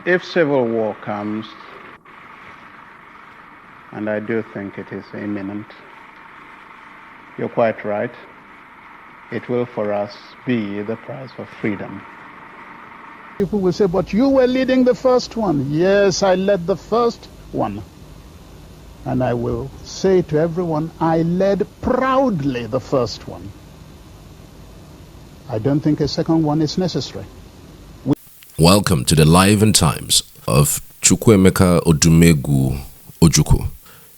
If civil war comes, and I do think it is imminent, you're quite right. It will for us be the price of freedom. People will say, but you were leading the first one. Yes, I led the first one. And I will say to everyone, I led proudly the first one. I don't think a second one is necessary. Welcome to the Life and Times of Chukwuemeka Odumegwu Ojukwu.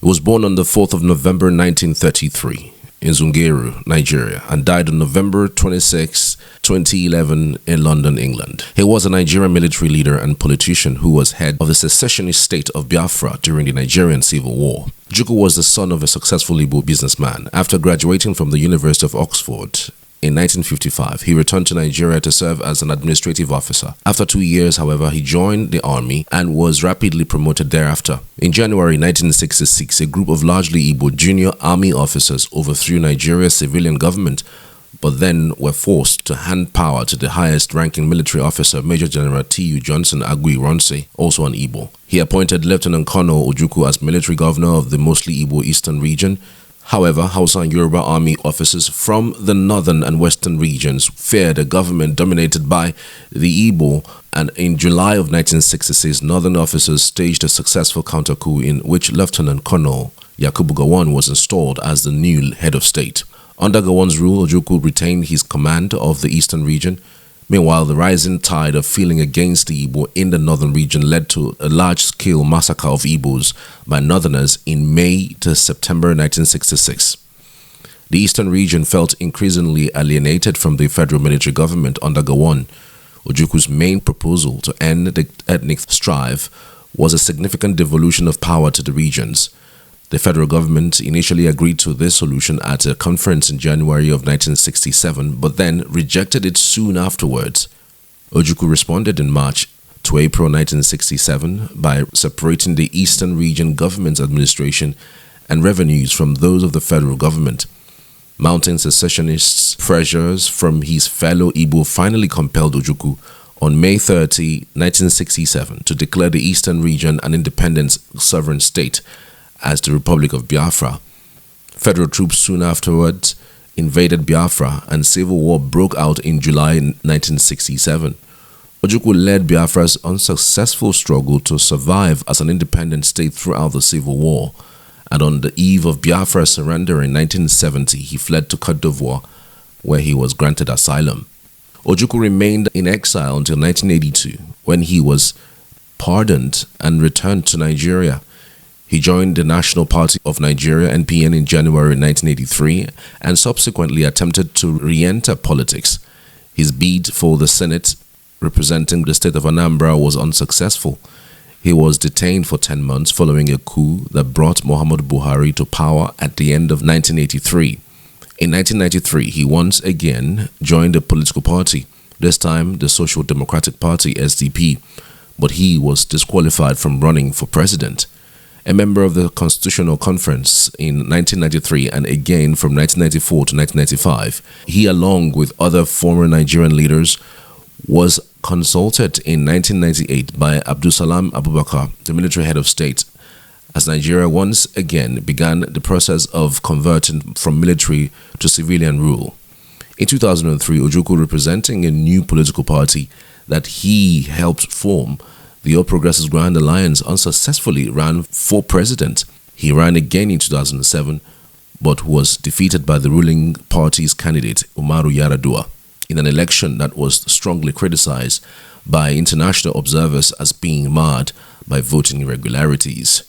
He was born on the 4th of November 1933 in Zungeru, Nigeria, and died on November 26, 2011 in London, England. He was a Nigerian military leader and politician who was head of the secessionist state of Biafra during the Nigerian Civil War. Ojukwu was the son of a successful Igbo businessman. After graduating from the University of Oxford in 1955, he returned to Nigeria to serve as an administrative officer. After 2 years, however, he joined the army and was rapidly promoted thereafter. In January 1966, a group of largely Igbo junior army officers overthrew Nigeria's civilian government, but then were forced to hand power to the highest-ranking military officer, Major General T.U. Johnson Agui-Ronse, also an Igbo. He appointed Lieutenant Colonel Ojukwu as military governor of the mostly Igbo eastern region. However, Hausa and Yoruba army officers from the northern and western regions feared a government dominated by the Igbo, and in July of 1966, northern officers staged a successful counter-coup in which Lieutenant Colonel Yakubu Gowon was installed as the new head of state. Under Gowon's rule, Ojukwu retained his command of the eastern region. Meanwhile, the rising tide of feeling against the Igbo in the northern region led to a large-scale massacre of Igbos by northerners in May to September 1966. The eastern region felt increasingly alienated from the federal military government under Gowon. Ojukwu's main proposal to end the ethnic strife was a significant devolution of power to the regions. The federal government initially agreed to this solution at a conference in January of 1967, but then rejected it soon afterwards. Ojukwu responded in March to April 1967 by separating the Eastern Region Government administration and revenues from those of the federal government. Mounting secessionist pressures from his fellow Igbo finally compelled Ojukwu on May 30, 1967 to declare the Eastern Region an independent sovereign state as the Republic of Biafra. Federal troops soon afterwards invaded Biafra and civil war broke out in July 1967. Ojukwu led Biafra's unsuccessful struggle to survive as an independent state throughout the civil war, and on the eve of Biafra's surrender in 1970, he fled to Côte d'Ivoire, where he was granted asylum. Ojukwu remained in exile until 1982, when he was pardoned and returned to Nigeria. He joined the National Party of Nigeria (NPN) in January 1983 and subsequently attempted to re-enter politics. His bid for the Senate representing the state of Anambra was unsuccessful. He was detained for 10 months following a coup that brought Muhammadu Buhari to power at the end of 1983. In 1993, he once again joined a political party, this time the Social Democratic Party (SDP), but he was disqualified from running for president. A member of the Constitutional Conference in 1993 and again from 1994 to 1995, he, along with other former Nigerian leaders, was consulted in 1998 by Abdulsalam Abubakar, the military head of state, as Nigeria once again began the process of converting from military to civilian rule. In 2003, Ojukwu, representing a new political party that he helped form, the All Progressives Grand Alliance, unsuccessfully ran for president. He ran again in 2007, but was defeated by the ruling party's candidate, Umaru Yar'Adua, in an election that was strongly criticized by international observers as being marred by voting irregularities.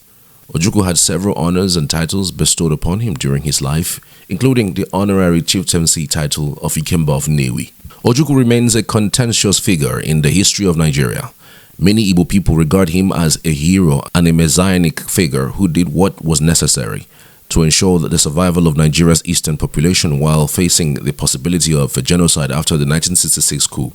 Ojukwu had several honors and titles bestowed upon him during his life, including the honorary chieftaincy title of Ikemba of Nnewi. Ojukwu remains a contentious figure in the history of Nigeria. Many Igbo people regard him as a hero and a messianic figure who did what was necessary to ensure that the survival of Nigeria's eastern population while facing the possibility of a genocide after the 1966 coup.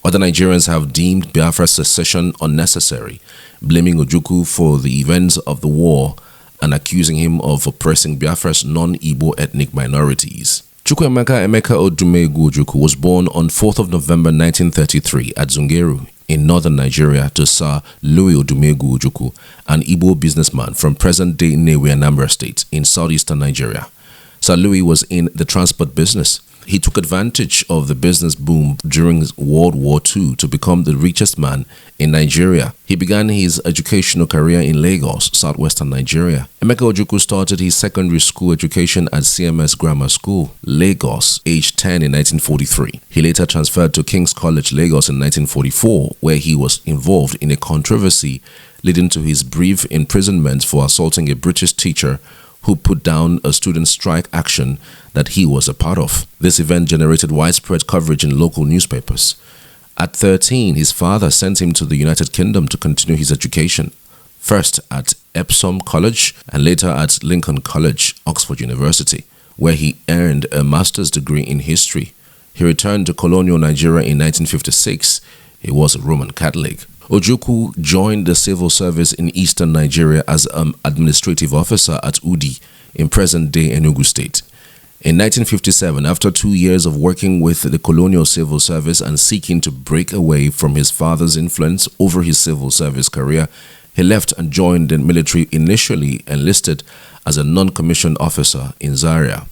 Other Nigerians have deemed Biafra's secession unnecessary, blaming Ojukwu for the events of the war and accusing him of oppressing Biafra's non-Igbo ethnic minorities. Chukwuemeka Odumegwu Ojukwu was born on 4th of November 1933 at Zungeru in northern Nigeria to Sir Louis Odumegwu Ojukwu, an Igbo businessman from present-day Nnewi, Anambra State in southeastern Nigeria. Sir Louis was in the transport business. He took advantage of the business boom during World War II to become the richest man in Nigeria. He began his educational career in Lagos, southwestern Nigeria. Emeka Ojukwu started his secondary school education at CMS Grammar School, Lagos, aged 10 in 1943. He later transferred to King's College, Lagos in 1944, where he was involved in a controversy leading to his brief imprisonment for assaulting a British teacher who put down a student strike action that he was a part of. This event generated widespread coverage in local newspapers. At 13, his father sent him to the United Kingdom to continue his education, first at Epsom College and later at Lincoln College, Oxford University, where he earned a master's degree in history. He returned to colonial Nigeria in 1956. He was a Roman Catholic. Ojukwu joined the civil service in eastern Nigeria as an administrative officer at Udi in present-day Enugu State. In 1957, after 2 years of working with the colonial civil service and seeking to break away from his father's influence over his civil service career, he left and joined the military, initially enlisted as a non-commissioned officer in Zaria.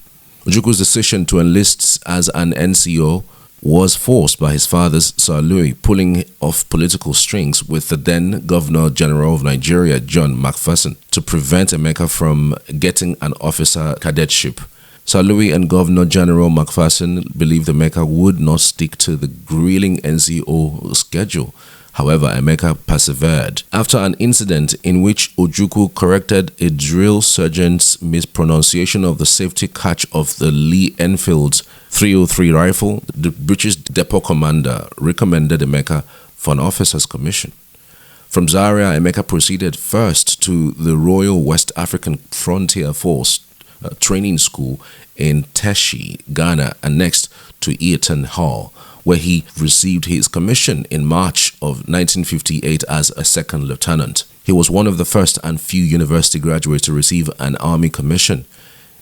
Ojukwu's decision to enlist as an NCO was forced by his father's Sir Louis, pulling off political strings with the then Governor General of Nigeria, John Macpherson, to prevent Emeka from getting an officer cadetship. Sir Louis and Governor General Macpherson believed Emeka would not stick to the grueling NCO schedule. However, Emeka persevered. After an incident in which Ojukwu corrected a drill sergeant's mispronunciation of the safety catch of the Lee Enfield's 303 rifle, the British depot commander recommended Emeka for an officer's commission. From Zaria, Emeka proceeded first to the Royal West African Frontier Force training school in Teshi, Ghana, and next to Eaton Hall, where he received his commission in March of 1958 as a second lieutenant. He was one of the first and few university graduates to receive an army commission.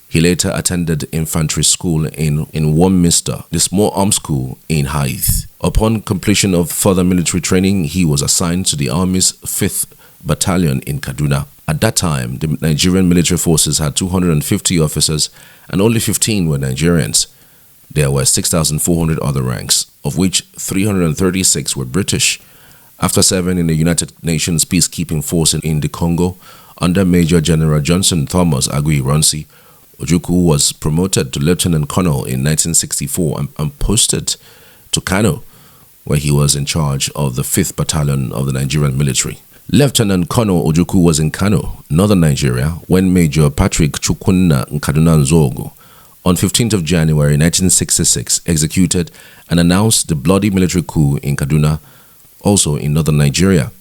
He later attended infantry school in Warminster, the small arms school in Hythe. Upon completion of further military training, he was assigned to the Army's 5th Battalion in Kaduna. At that time, the Nigerian military forces had 250 officers and only 15 were Nigerians. There were 6,400 other ranks, of which 336 were British. After serving in the United Nations peacekeeping force in the Congo, under Major General Johnson Thomas Agui-Ironsi, Ojukwu was promoted to Lieutenant Colonel in 1964 and posted to Kano, where he was in charge of the 5th Battalion of the Nigerian military. Lieutenant Colonel Ojukwu was in Kano, northern Nigeria, when Major Patrick Chukwunna Nkaduna Nzogo, on 15th of January 1966, executed and announced the bloody military coup in Kaduna, also in northern Nigeria.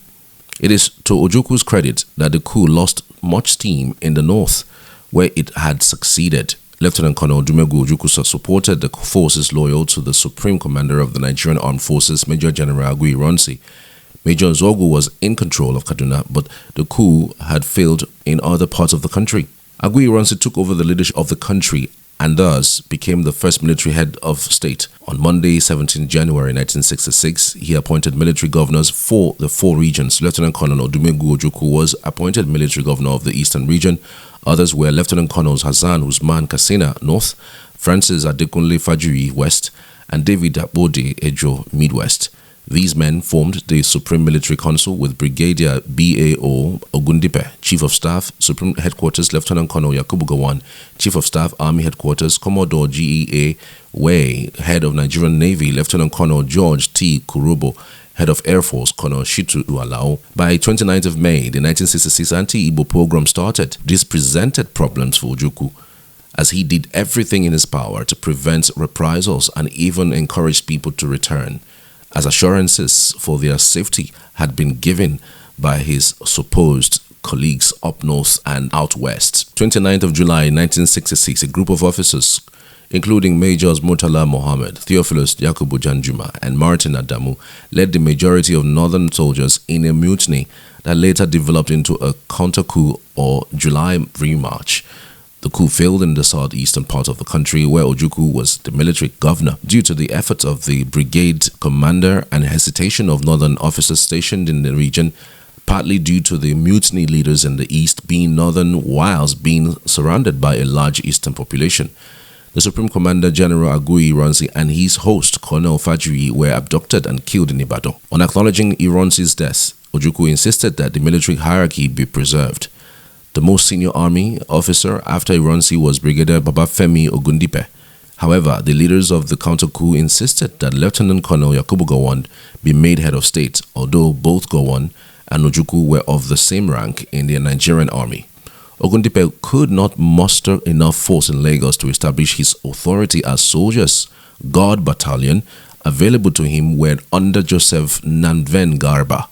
It is to Ojukwu's credit that the coup lost much steam in the north, where it had succeeded. Lieutenant Colonel Odumegwu Ojukwu supported the forces loyal to the Supreme Commander of the Nigerian Armed Forces, Major General Agui-Ironsi. Major Nzogu was in control of Kaduna, but the coup had failed in other parts of the country. Agui-Ironsi took over the leadership of the country and thus became the first military head of state. On Monday, 17 January 1966, he appointed military governors for the 4 regions. Lieutenant Colonel Odumegwu Ojukwu was appointed military governor of the Eastern region. Others were Lieutenant Colonels Hassan Usman Katsina, North, Francis Adekunle Fajuri, West, and David Abode Ejo, Midwest. These men formed the Supreme Military Council with Brigadier B.A.O. Ogundipe, Chief of Staff, Supreme Headquarters, Lieutenant Colonel Yakubu Gowon, Chief of Staff, Army Headquarters, Commodore G.E.A. Way, Head of Nigerian Navy, Lieutenant Colonel George T. Kurubo, Head of Air Force, Colonel Shitu Alao. By 29th of May, the 1966 anti-Igbo pogrom started. This presented problems for Ojukwu, as he did everything in his power to prevent reprisals and even encouraged people to return, as assurances for their safety had been given by his supposed colleagues up north and out west. 29th of July 1966, a group of officers, including Majors Murtala Mohammed, Theophilus Yakubu Janjuma, and Martin Adamu, led the majority of northern soldiers in a mutiny that later developed into a counter-coup or July remarch. The coup failed in the southeastern part of the country, where Ojukwu was the military governor, due to the efforts of the brigade commander and hesitation of northern officers stationed in the region, partly due to the mutiny leaders in the east being northern whilst being surrounded by a large eastern population. The Supreme Commander General Agui Ironsi and his host Colonel Fajiri were abducted and killed in Ibadan. On acknowledging Ironsi's death, Ojukwu insisted that the military hierarchy be preserved. The most senior army officer after Ironsi was Brigadier Babafemi Ogundipe. However, the leaders of the counter-coup insisted that Lieutenant Colonel Yakubu Gowon be made head of state, although both Gowon and Ojukwu were of the same rank in the Nigerian army. Ogundipe could not muster enough force in Lagos to establish his authority as soldiers' guard battalion available to him were under Joseph Nanven Garba,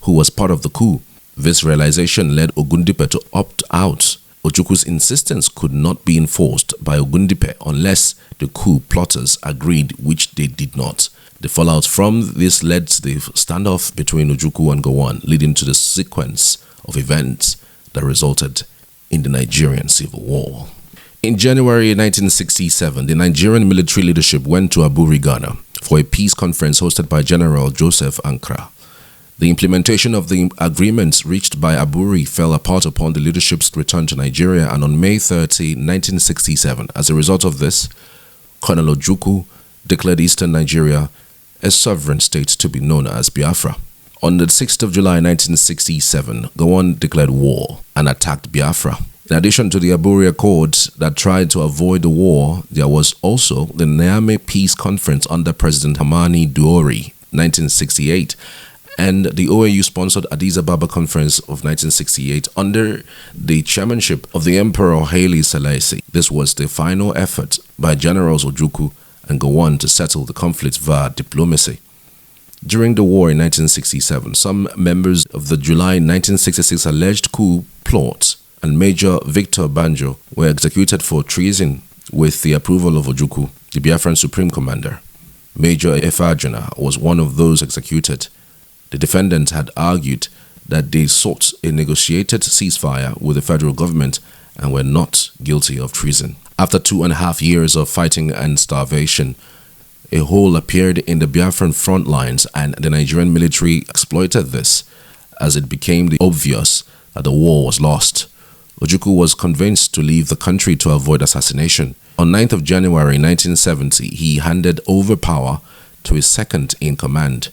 who was part of the coup. This realization led Ogundipe to opt out. Ojukwu's insistence could not be enforced by Ogundipe unless the coup plotters agreed, which they did not. The fallout from this led to the standoff between Ojukwu and Gowon, leading to the sequence of events that resulted in the Nigerian Civil War. In January 1967, the Nigerian military leadership went to Abuja, Ghana, for a peace conference hosted by General Joseph Ankara. The implementation of the agreements reached by Aburi fell apart upon the leadership's return to Nigeria, and on May 30, 1967, as a result of this, Colonel Ojukwu declared Eastern Nigeria a sovereign state to be known as Biafra. On the 6th of July 1967, Gowon declared war and attacked Biafra. In addition to the Aburi Accords that tried to avoid the war, there was also the Niamey Peace Conference under President Hamani Duori, 1968, and the OAU-sponsored Addis Ababa Conference of 1968 under the chairmanship of the Emperor Haile Selassie. This was the final effort by Generals Ojukwu and Gowon to settle the conflict via diplomacy. During the war in 1967, some members of the July 1966 alleged coup plot and Major Victor Banjo were executed for treason with the approval of Ojukwu, the Biafran Supreme Commander. Major Efajuna was one of those executed. The defendants had argued that they sought a negotiated ceasefire with the federal government and were not guilty of treason. After 2.5 years of fighting and starvation, a hole appeared in the Biafran front lines, and the Nigerian military exploited this as it became obvious that the war was lost. Ojukwu was convinced to leave the country to avoid assassination. On 9th of January 1970, he handed over power to his second-in-command,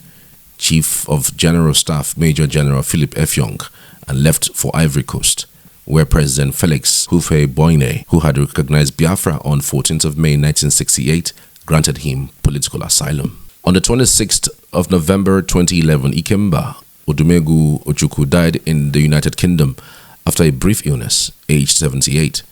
Chief of General Staff Major General Philip Effiong, and left for Ivory Coast, where President Felix Houphouët-Boigny, who had recognized Biafra on 14th of May 1968, granted him political asylum. On the 26th of November 2011, Ikemba Odumegwu Ojukwu died in the United Kingdom after a brief illness, aged 78.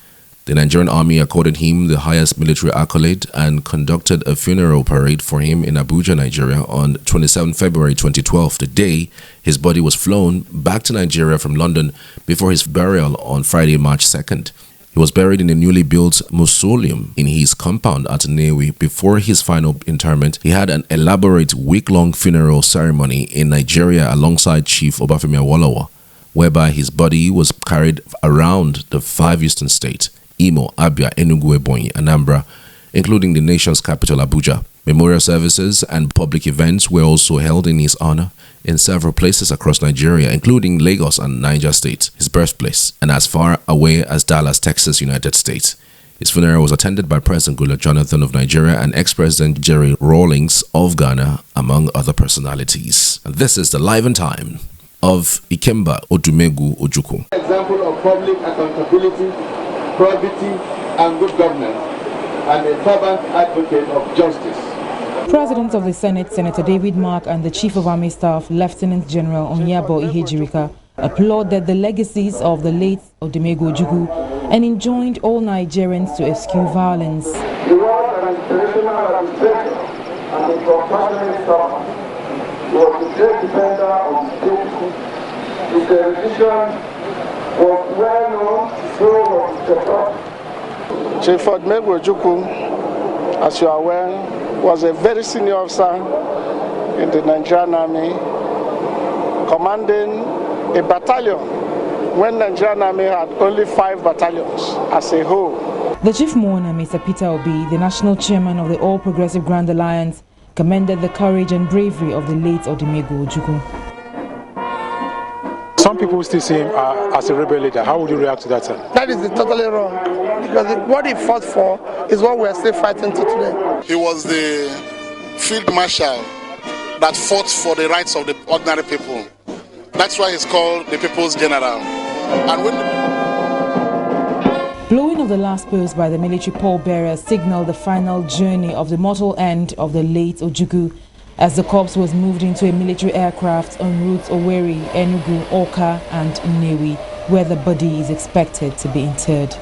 The Nigerian army accorded him the highest military accolade and conducted a funeral parade for him in Abuja, Nigeria on 27 February 2012, the day his body was flown back to Nigeria from London before his burial on Friday, March 2nd. He was buried in a newly built mausoleum in his compound at Nnewi. Before his final interment, he had an elaborate week-long funeral ceremony in Nigeria alongside Chief Obafemi Awolowo, whereby his body was carried around the 5 eastern states, Imo, Abia, Enugu, Ebonyi, Anambra, including the nation's capital, Abuja. Memorial services and public events were also held in his honor in several places across Nigeria, including Lagos and Niger State, his birthplace, and as far away as Dallas, Texas, United States. His funeral was attended by President Goodluck Jonathan of Nigeria and ex-President Jerry Rawlings of Ghana, among other personalities. And this is the Live and Time of Ikemba Odumegwu Ojukwu. Example of public accountability, probity, and good governance, and a fervent advocate of justice. President of the Senate, Senator David Mark, and the Chief of Army Staff, Lieutenant General Onyabo Ihejirika, applauded the legacies of the late Odumegwu Ojukwu and enjoined all Nigerians to eschew violence. He was an inspirational administrator and a compassionate servant. He was a great defender of the state. His erudition was well known, so was his support. Chief Odumegwu Ojukwu, as you are aware, was a very senior officer in the Nigerian Army, commanding a battalion when Nigerian Army had only 5 battalions as a whole. The chief mourner, Mr. Peter Obi, the national chairman of the All Progressive Grand Alliance, commended the courage and bravery of the late Odumegwu Ojukwu. Some people still see him as a rebel leader. How would you react to that, sir? That is totally wrong, because what he fought for is what we are still fighting to today. He was the field marshal that fought for the rights of the ordinary people. That's why he's called the People's General. And when Blowing of the last post by the military pallbearer signaled the final journey of the mortal end of the late Ojukwu, as the corpse was moved into a military aircraft en route Owerri, Enugu, Awka and Nnewi, where the body is expected to be interred.